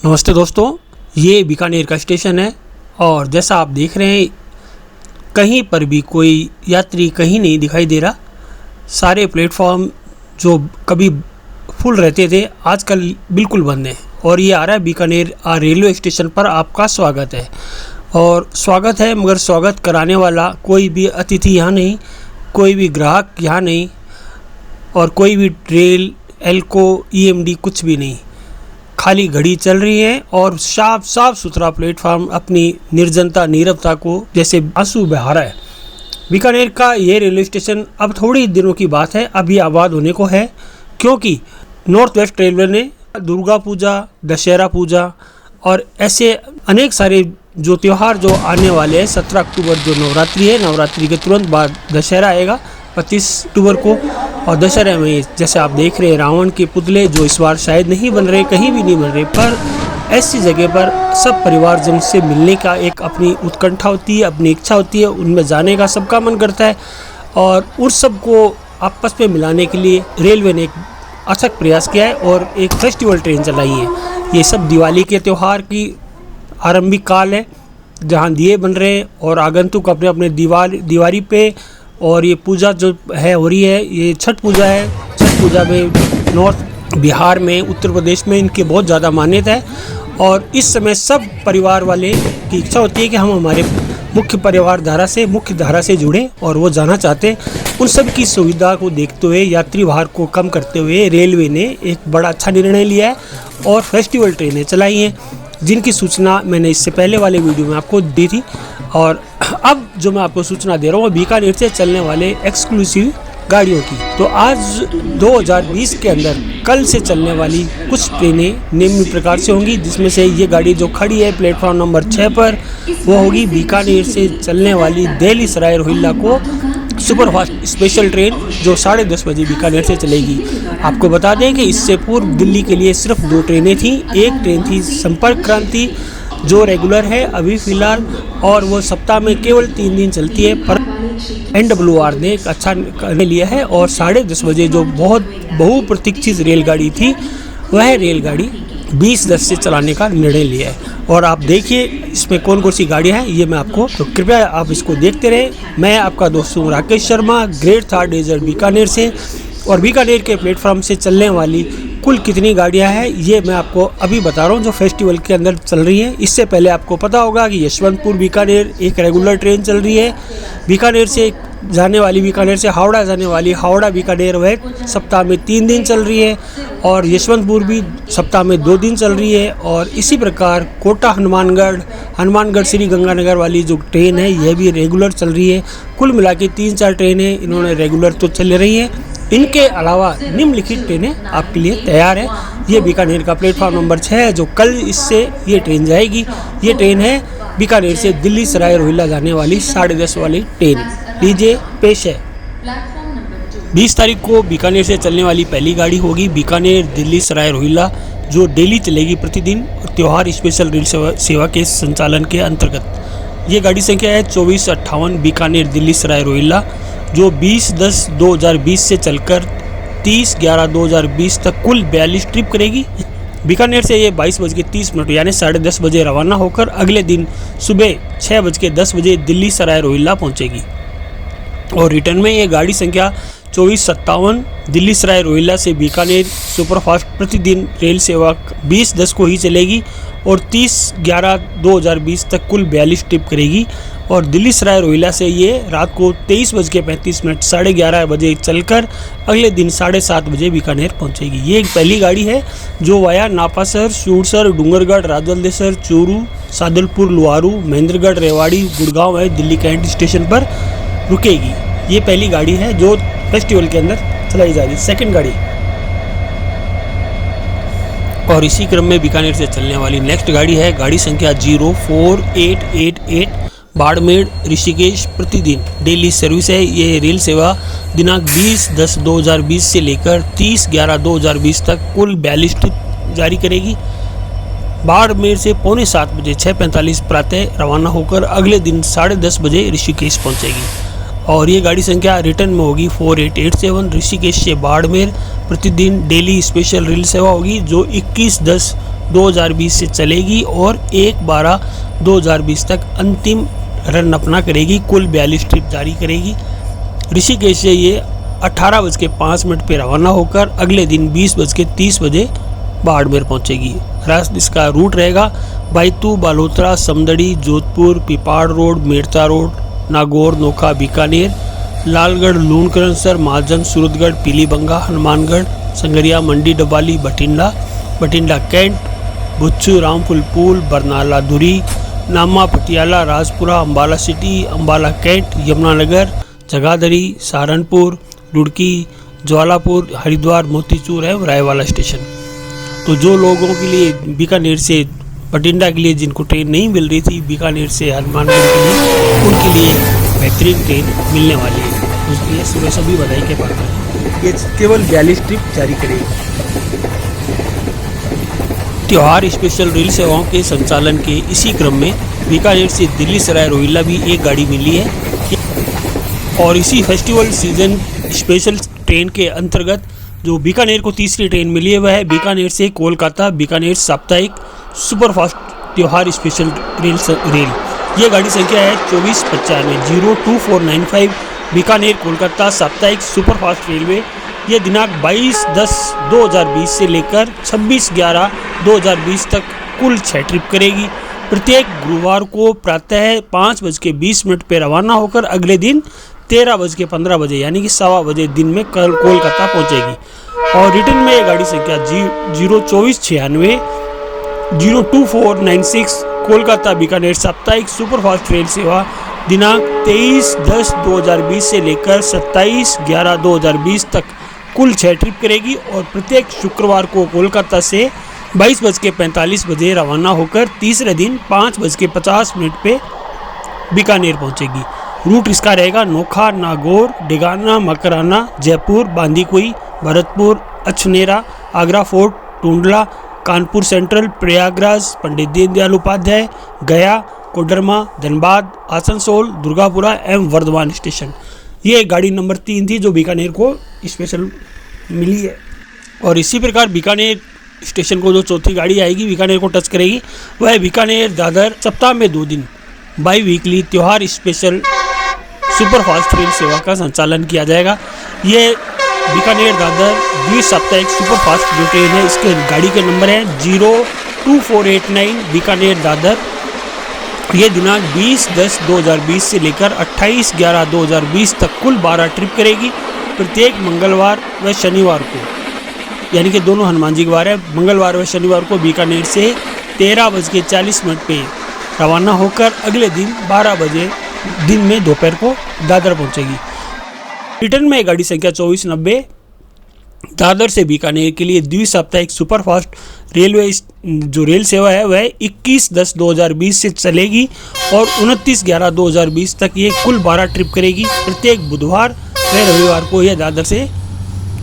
नमस्ते दोस्तों, ये बीकानेर का स्टेशन है और जैसा आप देख रहे हैं कहीं पर भी कोई यात्री कहीं नहीं दिखाई दे रहा। सारे प्लेटफॉर्म जो कभी फुल रहते थे आजकल बिल्कुल बंद हैं। और ये आ रहा है बीकानेर रेलवे स्टेशन पर आपका स्वागत है। और स्वागत है मगर स्वागत कराने वाला कोई भी अतिथि यहाँ नहीं, कोई भी ग्राहक यहाँ नहीं और कोई भी रेल एल्को ईएमडी कुछ भी नहीं। खाली घड़ी चल रही है और साफ सुथरा प्लेटफॉर्म अपनी निर्जनता नीरवता को जैसे आंसू बहा रहा है। बीकानेर का ये रेलवे स्टेशन अब थोड़ी दिनों की बात है, अभी आबाद होने को है, क्योंकि नॉर्थ वेस्ट रेलवे ने दुर्गा पूजा, दशहरा पूजा और ऐसे अनेक सारे जो त्यौहार जो आने वाले हैं। 17 अक्टूबर जो नवरात्रि है, नवरात्रि के तुरंत बाद दशहरा आएगा 25 अक्टूबर को। और दशहरे में जैसे आप देख रहे हैं रावण के पुतले जो इस बार शायद नहीं बन रहे, कहीं भी नहीं बन रहे, पर ऐसी जगह पर सब परिवारजन से मिलने का एक अपनी उत्कंठा होती है, अपनी इच्छा होती है, उनमें जाने का सबका मन करता है। और उस सब को आपस में मिलाने के लिए रेलवे ने एक अथक प्रयास किया है और एक फेस्टिवल ट्रेन चलाई है। ये सब दिवाली के त्यौहार की आरंभिक काल है, जहाँ दिए बन रहे हैं और आगंतुक अपने अपने दीवारी पे। और ये पूजा जो है हो रही है, ये छठ पूजा है। छठ पूजा में नॉर्थ बिहार में, उत्तर प्रदेश में इनकी बहुत ज़्यादा मान्यता है। और इस समय सब परिवार वाले की इच्छा होती है कि हम हमारे मुख्य धारा से जुड़े और वो जाना चाहते हैं। उन सब की सुविधा को देखते हुए, यात्री भार को कम करते हुए रेलवे ने एक बड़ा अच्छा निर्णय लिया है और फेस्टिवल ट्रेनें चलाई हैं, जिनकी सूचना मैंने इससे पहले वाले वीडियो में आपको दी थी। और अब जो मैं आपको सूचना दे रहा हूँ बीकानेर से चलने वाले एक्सक्लूसिव गाड़ियों की। तो आज 2020 के अंदर कल से चलने वाली कुछ ट्रेनें निम्न प्रकार से होंगी, जिसमें से ये गाड़ी जो खड़ी है प्लेटफॉर्म नंबर 6 पर, वो होगी बीकानेर से चलने वाली दिल्ली सराय रोहिल्ला को सुपरफास्ट स्पेशल ट्रेन, जो 10:30 बजे बीकानेर से चलेगी। आपको बता दें कि इससे पूर्व दिल्ली के लिए सिर्फ 2 ट्रेनें थीं। एक ट्रेन थी संपर्क क्रांति जो रेगुलर है अभी फ़िलहाल, और वो सप्ताह में केवल 3 दिन चलती है, पर NWR ने एक अच्छा निर्णय लिया है और 10:30 बजे जो बहुत बहुप्रतीक्षित रेलगाड़ी थी, वह रेलगाड़ी 20:10 से चलाने का निर्णय लिया है। और आप देखिए इसमें कौन कौन सी गाड़ियाँ हैं, ये मैं आपको, तो कृपया आप इसको देखते रहें। मैं आपका दोस्त हूँ राकेश शर्मा, ग्रेट थार डेजर्ट बीकानेर से। और बीकानेर के प्लेटफॉर्म से चलने वाली कुल कितनी गाड़ियां हैं ये मैं आपको अभी बता रहा हूँ, जो फेस्टिवल के अंदर चल रही है। इससे पहले आपको पता होगा कि यशवंतपुर बीकानेर एक रेगुलर ट्रेन चल रही है। बीकानेर से जाने वाली, बीकानेर से हावड़ा जाने वाली हावड़ा बीकानेर वह सप्ताह में 3 दिन चल रही है। और यशवंतपुर भी सप्ताह में 2 दिन चल रही है। और इसी प्रकार कोटा हनुमानगढ़ श्री गंगानगर वाली जो ट्रेन है, यह भी रेगुलर चल रही है। कुल मिला के 3-4 ट्रेनें इन्होंने रेगुलर तो चल रही हैं। इनके अलावा निम्नलिखित ट्रेनें आपके लिए तैयार है। ये बीकानेर का प्लेटफॉर्म नंबर 6 है, जो कल इससे ये ट्रेन जाएगी। ये ट्रेन है बीकानेर से दिल्ली सराय रोहिल्ला जाने वाली 10:30 वाली ट्रेन। लीजिए पेश है। 20 तारीख को बीकानेर से चलने वाली पहली गाड़ी होगी बीकानेर दिल्ली सराय रोहिल्ला, जो डेली चलेगी प्रतिदिन और त्यौहार स्पेशल रेल सेवा के संचालन के अंतर्गत। ये गाड़ी संख्या है 2458 बीकानेर दिल्ली सराय रोहिल्ला, जो 20/10/2020 से चलकर 30/11/2020 तक कुल 42 ट्रिप करेगी। बीकानेर से ये 22:30 यानी 10:30 बजे रवाना होकर अगले दिन सुबह 6:10 बजे दिल्ली सराय रोहिल्ला पहुंचेगी। और रिटर्न में ये गाड़ी संख्या 2457 दिल्ली सराय रोहिल्ला से बीकानेर सुपरफास्ट प्रतिदिन रेल सेवा 20:10 को ही चलेगी और 30/11/2020 तक कुल 42 ट्रिप करेगी। और दिल्ली सराय रोहिल्ला से ये रात को 23:35 11:30 बजे चलकर अगले दिन 7:30 बजे बीकानेर पहुंचेगी। ये एक पहली गाड़ी है जो वाया नापासर, सूरसर, डूंगरगढ़, राजवल्देसर, चूरू, सादुलपुर, लुआरू, महेंद्रगढ़, रेवाड़ी, गुड़गांव है दिल्ली कैंट स्टेशन पर रुकेगी। ये पहली गाड़ी है जो फेस्टिवल के अंदर चलाई जा रही है। सेकंड गाड़ी, और इसी क्रम में बीकानेर से चलने वाली नेक्स्ट गाड़ी है गाड़ी संख्या 04888 बाड़मेर ऋषिकेश प्रतिदिन डेली सर्विस है। ये रेल सेवा दिनांक 20/10/2020 से लेकर 30/11/2020 तक कुल 42 ट्रिप जारी करेगी। बाड़मेर से 6:45 बजे 6:45 प्रातः रवाना होकर अगले दिन 10:30 बजे ऋषिकेश पहुंचेगी। और ये गाड़ी संख्या रिटर्न में होगी 4887 ऋषिकेश से बाड़मेर प्रतिदिन डेली स्पेशल रेल सेवा होगी, जो 21/10 2020 से चलेगी और 1/12/2020 तक अंतिम रन अपना करेगी। कुल 42 ट्रिप जारी करेगी। ऋषिकेश से ये 18:05 पे रवाना होकर अगले दिन 20:30 बजे बाड़मेर पहुंचेगी। इसका रूट रहेगा बैतू, बालोतरा, समदड़ी, जोधपुर, पिपाड़ रोड, मेड़ता रोड, नागौर, नोखा, बीकानेर, लालगढ़, लूणकरणसर, महाजन, सूरतगढ़, पीलीबंगा, हनुमानगढ़, संगरिया, मंडी, डबाली, बठिंडा कैंट, बुच्चू, रामपुल पुल, बरनाला धुरी, नामा, पटियाला, राजपुरा, अम्बाला सिटी, अम्बाला कैंट, यमुनानगर, जगाधरी, सहारनपुर, रुड़की, ज्वालापुर, हरिद्वार, मोतीचूर है रायवाला स्टेशन। तो जो लोगों के लिए बीकानेर से बठिंडा के लिए जिनको ट्रेन नहीं मिल रही थी बीकानेर से हनुमानगढ़ के लिए, उनके लिए बेहतरीन ट्रेन मिलने वाली है। इसलिए सुबह सभी बधाई के पात्र हैं। ये केवल 42 ट्रिप जारी करेगी। त्योहार स्पेशल रेल सेवाओं के संचालन के इसी क्रम में बीकानेर से दिल्ली सराय रोहिल्ला भी एक गाड़ी मिली है और इसी फेस्टिवल सीजन स्पेशल ट्रेन के अंतर्गत जो बीकानेर को तीसरी ट्रेन मिली है वह है बीकानेर से कोलकाता बीकानेर साप्ताहिक सुपरफास्ट त्योहार स्पेशल रेल। ये गाड़ी संख्या है 2495 02495 बीकानेर कोलकाता साप्ताहिक सुपरफास्ट रेलवे। ये दिनांक 22/10/2020 से लेकर 26/11/2020 तक कुल 6 ट्रिप करेगी। प्रत्येक गुरुवार को प्रातः 5:20 पे रवाना होकर अगले दिन 13:15 बजे यानी कि 1:15 बजे दिन में कल कोलकाता पहुंचेगी। और रिटर्न में ये गाड़ी संख्या 02496 02496 कोलकाता बीकानेर साप्ताहिक सुपरफास्ट रेल सेवा दिनांक 23/10/2020 से लेकर 27/11/2020 तक कुल 6 ट्रिप करेगी और प्रत्येक शुक्रवार को कोलकाता से 22:45 बजे रवाना होकर तीसरे दिन 5:50 पे बीकानेर पहुंचेगी। रूट इसका रहेगा नोखा, नागौर, डेगाना, मकराना, जयपुर, बांदीकुई, भरतपुर, अछनेरा, आगरा फोर्ट, टूंडला, कानपुर सेंट्रल, प्रयागराज, पंडित दीनदयाल उपाध्याय, गया, कोडरमा, धनबाद, आसनसोल, दुर्गापुरा एवं वर्धमान स्टेशन। ये गाड़ी नंबर 3 थी जो बीकानेर को स्पेशल मिली है। और इसी प्रकार बीकानेर स्टेशन को जो चौथी गाड़ी आएगी बीकानेर को टच करेगी वह है बीकानेर दादर। सप्ताह में 2 दिन बाई वीकली त्योहार स्पेशल सुपरफास्ट रेल सेवा का संचालन किया जाएगा। ये बीकानेर दादर द्विसाप्ताहिक सुपरफास्ट जो ट्रेन है इसके गाड़ी के नंबर है 02489 बीकानेर दादर। ये दिनांक 20/10/2020 से लेकर 28/11/2020 तक कुल 12 ट्रिप करेगी। प्रत्येक मंगलवार व शनिवार को यानी कि दोनों हनुमान जी के वार है, मंगलवार व शनिवार को बीकानेर से 13:40 पे रवाना होकर अगले दिन 12 बजे दिन में दोपहर को दादर पहुंचेगी। रिटर्न में गाड़ी संख्या 2490 दादर से बीकानेर के लिए द्विसाप्ताहिक सुपरफास्ट रेलवे जो रेल सेवा है वह 21/10/2020 से चलेगी और 29/11/2020 तक ये कुल 12 ट्रिप करेगी। प्रत्येक बुधवार व रविवार को यह दादर से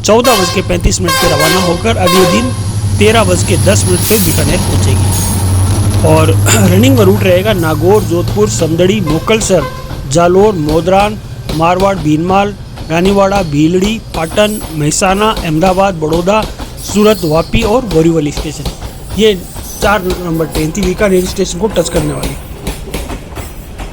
14:35 पे रवाना होकर अगले दिन 13:10 पे बीकानेर पहुंचेगी। और रनिंग में रूट रहेगा नागौर, जोधपुर, समदड़ी, मोकलसर, जालोर, मोदरान, मारवाड़, भीनमाल, रानीवाड़ा, भीलड़ी, पाटन, महसाना, अहमदाबाद, बड़ौदा, सूरत, वापी और बोरीवली स्टेशन। ये 4 नंबर ट्रेन थी बीकानेर स्टेशन को टच करने वाली।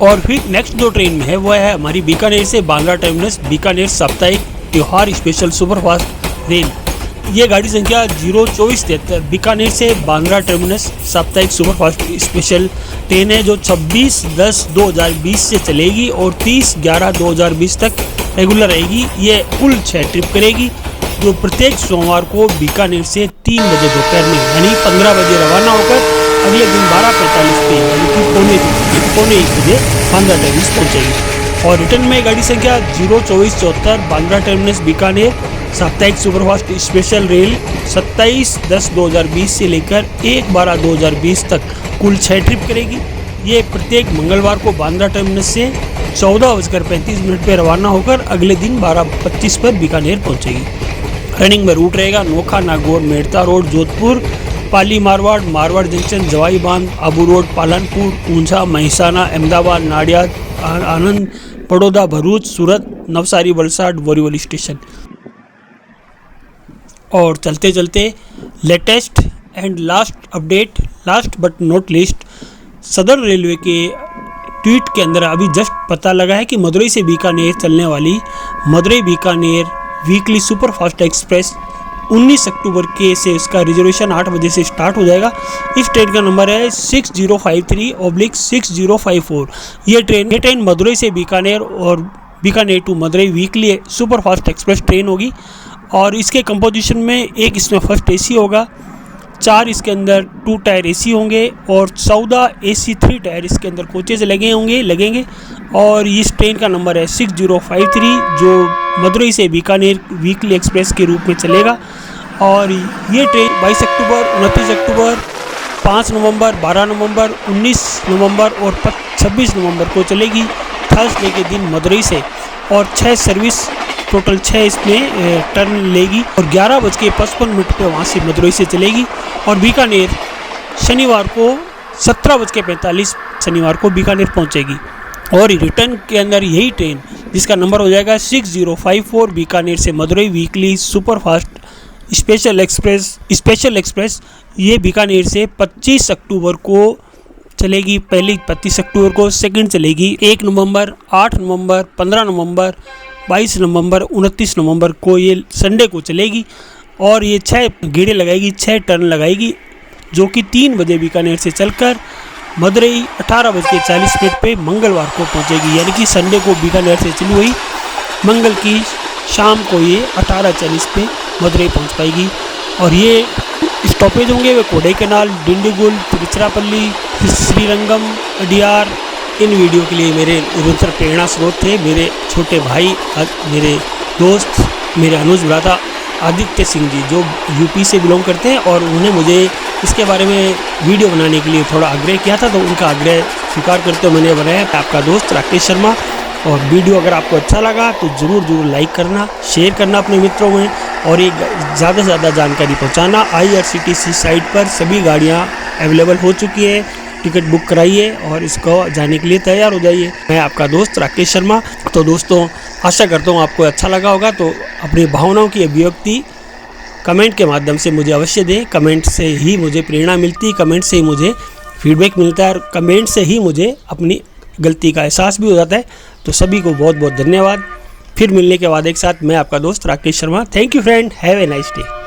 और फिर नेक्स्ट जो ट्रेन में है वह है हमारी बीकानेर से बांद्रा टर्मिनस बीकानेर साप्ताहिक त्योहार स्पेशल सुपरफास्ट रेल। ये गाड़ी संख्या 02473 बीकानेर से बांद्रा टर्मिनस साप्ताहिक सुपरफास्ट स्पेशल ट्रेन है जो 26/10/2020 से चलेगी और 30/11/2020 तक रेगुलर रहेगी। ये कुल 6 ट्रिप करेगी जो प्रत्येक सोमवार को बीकानेर से 3 बजे दोपहर में यानी 15 बजे रवाना होकर अगले दिन 12:45 पे यानी कि पौने 1 बजे बांद्रा टर्मिनस पहुंचेगी। और रिटर्न में गाड़ी संख्या 02474 बांद्रा टर्मिनस बीकानेर साप्ताहिक सुपरफास्ट स्पेशल रेल 27/10/2020 से लेकर 1/12/2020 तक कुल 6 ट्रिप करेगी। ये प्रत्येक मंगलवार को बांद्रा टर्मिनस से 14:35 पे रवाना होकर अगले दिन 12:25 पर बीकानेर पहुंचेगी। रनिंग में रूट रहेगा नोखा, नागौर, मेड़ता रोड, जोधपुर, पाली, मारवाड़, मारवाड़ जंक्शन, जवाई बांध, आबू रोड, पालनपुर, ऊंझा, महसाना, अहमदाबाद, नाडियाद, आनंद, बड़ौदा, भरूच, सूरत, नवसारी, वलसाड, बोरीवली स्टेशन। और चलते चलते latest and last update, last but not least, southern railway के ट्वीट के अंदर अभी जस्ट पता लगा है कि मदुरई से बीकानेर चलने वाली Madurai Bikaner weekly superfast express 19 अक्टूबर के से इसका रिजर्वेशन 8 बजे से स्टार्ट हो जाएगा। इस ट्रेन का नंबर है 6053/6054। ये ट्रेन मदुरई से बीकानेर और Bikaner to Madurai weekly superfast express train होगी। और इसके कंपोजिशन में एक इसमें फर्स्ट एसी होगा, 4 इसके अंदर 2 टायर एसी होंगे और 14 एसी 3 टायर इसके अंदर कोचेज लगेंगे। और इस ट्रेन का नंबर है 6053 जो मदुरई से बीकानेर वीकली एक्सप्रेस के रूप में चलेगा। और ये ट्रेन 22 अक्टूबर, 29 अक्टूबर, 5 नवंबर, 12 नवंबर, 19 नवंबर और 26 नवंबर को चलेगी थर्सडे के दिन मदुरई से। और 6 सर्विस टोटल 6 इसमें टर्न लेगी और 11:55 पे वहाँ से मदुरई से चलेगी। और बीकानेर शनिवार को 17:45 शनिवार को बीकानेर पहुँचेगी। और रिटर्न के अंदर यही ट्रेन जिसका नंबर हो जाएगा 6054 बीकानेर से Madurai weekly superfast special express ये बीकानेर से 25 अक्टूबर को चलेगी। पहली 25 अक्टूबर को, सेकंड चलेगी 1 नवंबर, 8 नवंबर, 15 नवंबर, 22 नवंबर, 29 नवंबर को, ये संडे को चलेगी। और ये 6 गेड़े लगाएगी, 6 टर्न लगाएगी, जो कि 3 बजे बीकानेर से चलकर मदुरई 18:40 पे मंगलवार को पहुंचेगी। यानी कि संडे को बीकानेर से चली हुई मंगल की शाम को ये 18:40 पे मदुरई पहुंच पाएगी। और ये स्टॉपेज होंगे वे कोडाईकनाल, डिंडीगुल, तिरुचिरापल्ली, श्रीरंगम, अडियार। इन वीडियो के लिए मेरे निरंतर प्रेरणा स्रोत थे मेरे छोटे भाई, मेरे दोस्त, मेरे अनुज भ्राता आदित्य सिंह जी, जो यूपी से बिलोंग करते हैं। और उन्होंने मुझे इसके बारे में वीडियो बनाने के लिए थोड़ा आग्रह किया था, तो उनका आग्रह स्वीकार करते हुए मैंने बनाया आपका दोस्त राकेश शर्मा। और वीडियो अगर आपको अच्छा लगा तो ज़रूर लाइक करना, शेयर करना अपने मित्रों में, और एक ज़्यादा से ज़्यादा जानकारी पहुंचाना। IRCTC साइट पर सभी गाड़ियां अवेलेबल हो चुकी है, टिकट बुक कराइए और इसको जाने के लिए तैयार हो जाइए। मैं आपका दोस्त राकेश शर्मा। तो दोस्तों, आशा करता हूँ आपको अच्छा लगा होगा। तो अपनी भावनाओं की अभिव्यक्ति कमेंट के माध्यम से मुझे अवश्य दें। कमेंट से ही मुझे प्रेरणा मिलती है, कमेंट से ही मुझे फीडबैक मिलता है, और कमेंट से ही मुझे अपनी गलती का एहसास भी हो जाता है। तो सभी को बहुत बहुत धन्यवाद। फिर मिलने के बाद एक साथ मैं आपका दोस्त Rakesh Sharma. Thank you friend, have a nice day.